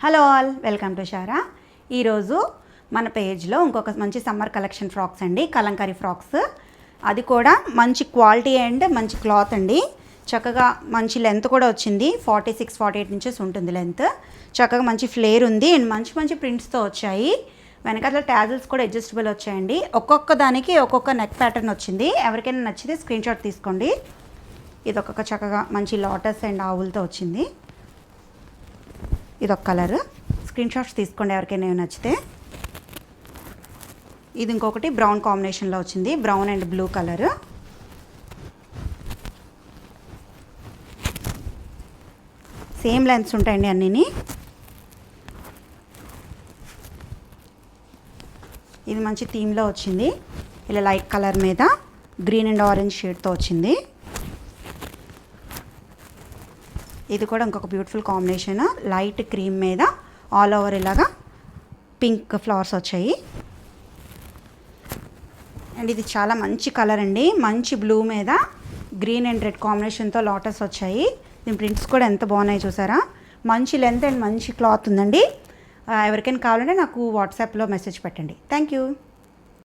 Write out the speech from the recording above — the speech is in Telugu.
Hello all, welcome to Sarah. ఈరోజు మన పేజ్లో ఇంకొక మంచి సమ్మర్ కలెక్షన్ ఫ్రాక్స్ అండి, కలంకారీ ఫ్రాక్స్. అది కూడా మంచి క్వాలిటీ అండ్ మంచి క్లాత్ అండి. చక్కగా మంచి లెంత్ కూడా వచ్చింది, 46-48 ఇంచెస్ ఉంటుంది లెంత్. చక్కగా మంచి ఫ్లేర్ ఉంది అండ్ మంచి మంచి ప్రింట్స్తో వచ్చాయి. వెనకాల ట్యాజిల్స్ కూడా అడ్జస్టబుల్ వచ్చాయండి. ఒక్కొక్క దానికి ఒక్కొక్క నెక్ ప్యాటర్న్ వచ్చింది. ఎవరికైనా నచ్చితే స్క్రీన్ షాట్ తీసుకోండి. ఇది ఒక్కొక్క చక్కగా మంచి లోటస్ అండ్ ఆవులతో వచ్చింది. ఇది ఒక కలర్, స్క్రీన్ షాట్స్ తీసుకోండి ఎవరికైనా నచ్చితే. ఇది ఇంకొకటి బ్రౌన్ కాంబినేషన్లో వచ్చింది, brown and blue colour. Same lengths ఉంటాయండి అన్నీని. ఇది మంచి థీమ్లో వచ్చింది, ఇలా లైట్ కలర్ మీద గ్రీన్ అండ్ ఆరెంజ్ షేడ్తో వచ్చింది. ఇది కూడా ఇంకొక బ్యూటిఫుల్ కాంబినేషన్, లైట్ క్రీమ్ మీద ఆల్ ఓవర్ ఇలాగా పింక్ ఫ్లవర్స్ వచ్చాయి. అండ్ ఇది చాలా మంచి కలర్ అండి, మంచి బ్లూ మీద గ్రీన్ అండ్ రెడ్ కాంబినేషన్తో లోటస్ వచ్చాయి. దీని ప్రింట్స్ కూడా ఎంత బాగున్నాయి చూసారా. మంచి లెంత్ అండ్ మంచి క్లాత్ ఉందండి. ఎవరికైనా కావాలంటే నాకు వాట్సాప్లో మెసేజ్ పెట్టండి. Thank you.